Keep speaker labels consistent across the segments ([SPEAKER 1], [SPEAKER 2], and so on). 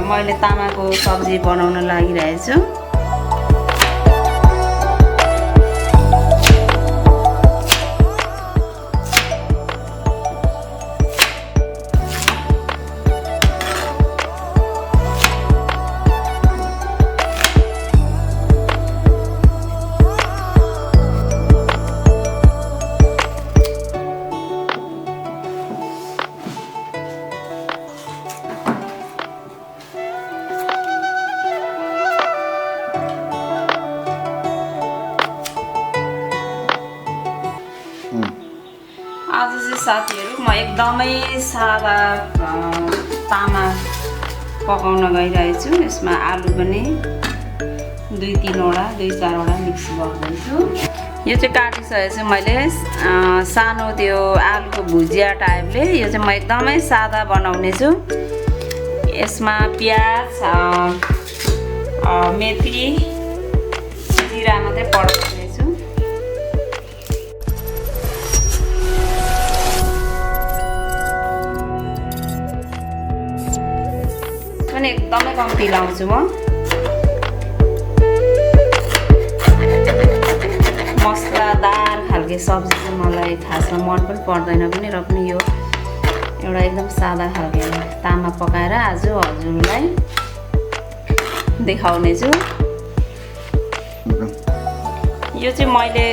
[SPEAKER 1] मैले तामाको सब्जी बनाउन लागिरहेछु। आज चाहिँ साथीहरु म एकदमै सादा तामा पकाउन गइरहेछु। यसमा आलु पनि 2-3 वटा 2-4 वटा मिक्स गर्दैछु। यो चाहिँ काटिसकेपछि मैले सानो त्यो आलुको भुजिया टाइपले यो चाहिँ म एकदमै सादा बनाउने छु। यसमा प्याज मेथी जिरा मात्रै पड्काउने छु। पनि एकदमै कम्ती लाउँछु म। मसलादार खालको सब्जी चाहिँ मलाई खासमा मन पनि पर्दैन पनि, र पनि यो एउटा एकदम सादा खालको तामा पकाएर आज हजुरलाई देखाउने छु। यो चाहिँ मैले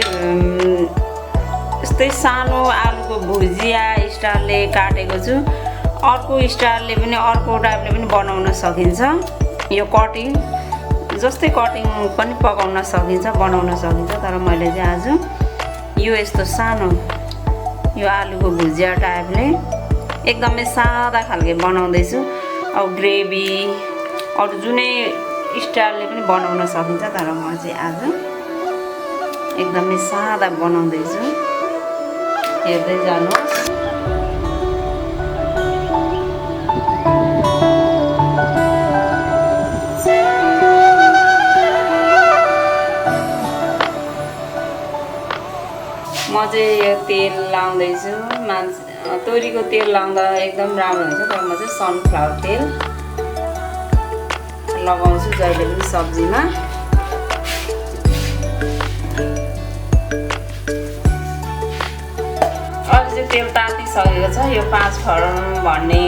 [SPEAKER 1] यस्तै सानो आलुको भुजिया स्टाइलले काटेको छु। अर्को स्टाइलले पनि अर्को टाइपले पनि बनाउन सकिन्छ। यो कटिङ जस्तै कटिङ पनि पकाउन सकिन्छ, बनाउन सकिन्छ। तर मैले चाहिँ आज यो यस्तो सानो यो आलुको भुजिया टाइपले एकदमै सादा खालको बनाउँदैछु। अब ग्रेभी अरू जुनै स्टाइलले पनि बनाउन सकिन्छ, तर म चाहिँ आज एकदमै सादा बनाउँदैछु। हेर्दै जानुहोस्। म चाहिँ यो तेल लाउँदैछु। तोरीको तेल लाउँदा एकदम राम्रो हुन्छ, तर म चाहिँ सनफ्लावर तेल लगाउँछु जहिले पनि सब्जीमा। अहिले चाहिँ तेल तातिसकेको छ। यो 5 फरन भन्ने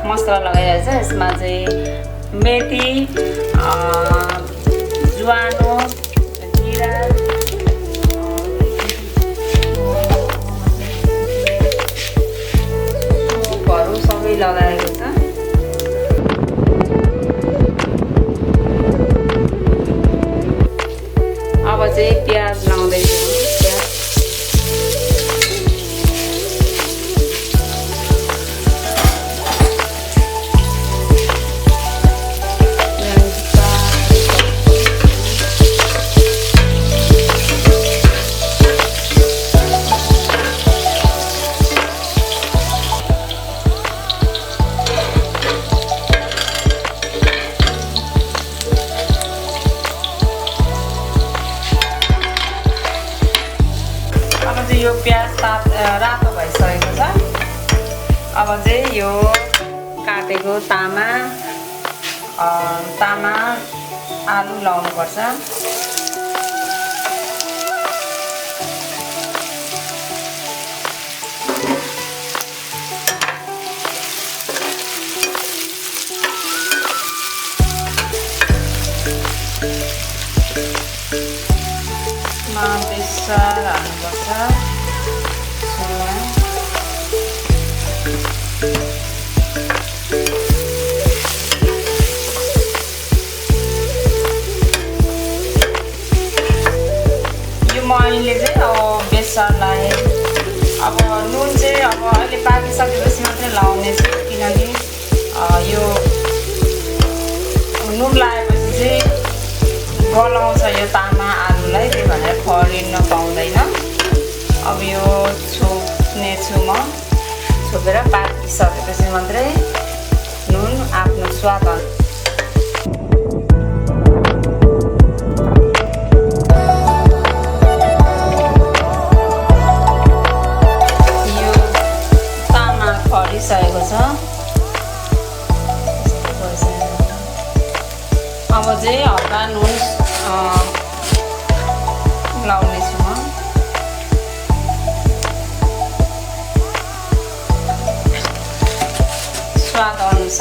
[SPEAKER 1] मसला लगाइरहेको छ। यसमा चाहिँ मेथी, ज्वानो, जिरा, सबै लगाएको छ। अब चाहिँ प्याज लाउँदैछु। यो प्याज रातो भइसकेको छ। अब चाहिँ यो काटेको तामा आलु लाउनुपर्छ। बेसार हाल्नुपर्छ। यो मैले चाहिँ अब बेसारलाई अब नुन चाहिँ अब अहिले पाकिसकेपछि मात्रै लाउने छु, किनकि यो नुन लगाएपछि चाहिँ गलाउँछ यो तामा आलुलाई, त्यही भनेर खरिन पाउँदैन। अब यो छोप्ने छु म। छोपेर पाकिसकेपछि मात्रै नुन आफ्नो स्वाद यो तामा खरिसकेको छ।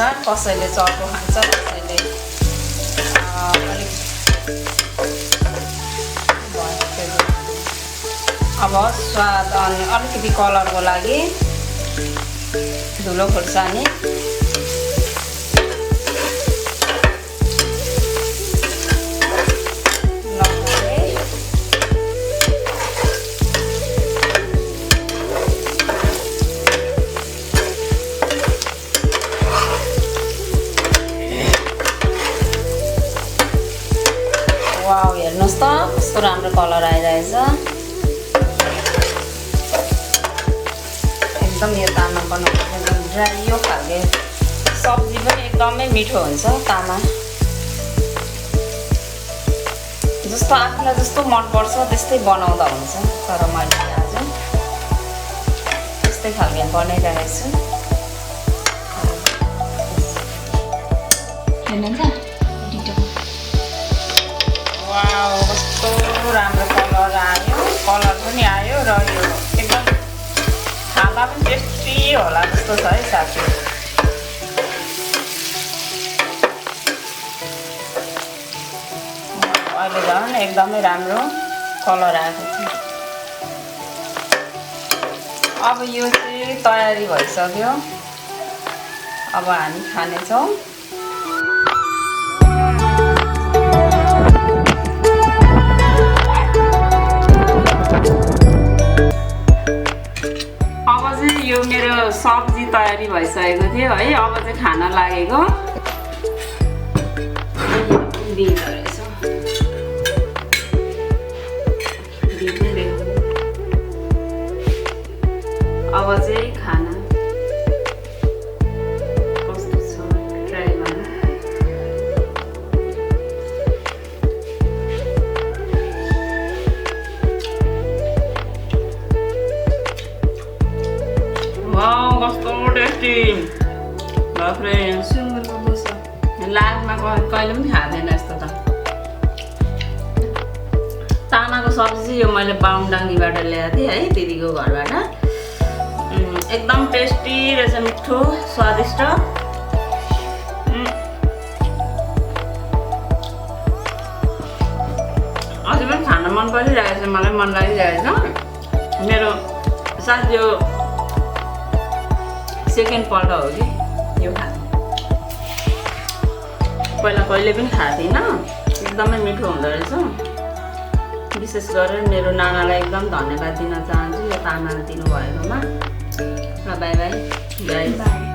[SPEAKER 1] अनुसार कसैले चर्को खान्छ कसैले अलिक अब स्वाद अनि अलिकति कलरको लागि धुलो खोर्सानी वाउ हेर्नुहोस् त कस्तो राम्रो कलर आइरहेछ एकदम यो तामा बनाउनु एकदम ड्राई यो खालको सब्जी पनि एकदमै मिठो हुन्छ तामा जस्तो आफूलाई जस्तो मनपर्छ त्यस्तै बनाउँदा हुन्छ तर मैले आज त्यस्तै खालको बनाइरहेको छु वाउ कस्तो राम्रो कलर आयो कलर पनि आयो र यो एकदम खाँदा पनि टेस्टी होला जस्तो छ है साथी अहिले झन् एकदमै राम्रो कलर आएको छ अब यो चाहिँ तयारी भइसक्यो अब हामी खानेछौँ यो मेरो सब्जी तयारी भइसकेको थियो है अब चाहिँ खाना लागेको अब चाहिँ खाना कस्तो छ ट्राई गर्नु वाउ कस्तो टेस्टी बाफ्रे सुँगुरको मुसो लागमा कहिले पनि खाँदैन यस्तो त तामाको सब्जी यो मैले बाहुनडाङ्गीबाट ल्याएको थिएँ है दिदीको घरबाट एकदम टेस्टी रहेछ मिठो स्वादिष्ट अझै पनि खान मन परिरहेको छ मलाई मन लागिरहेको छ मेरो सायद यो सेकेन्ड पल्ट हो कि यो खानु पहिला कहिले पनि खाएको थिइनँ एकदमै मिठो हुँदो रहेछ विशेष गरेर मेरो नानालाई एकदम धन्यवाद दिन चाहन्छु यो तामा दिनुभएकोमा र बाई बाई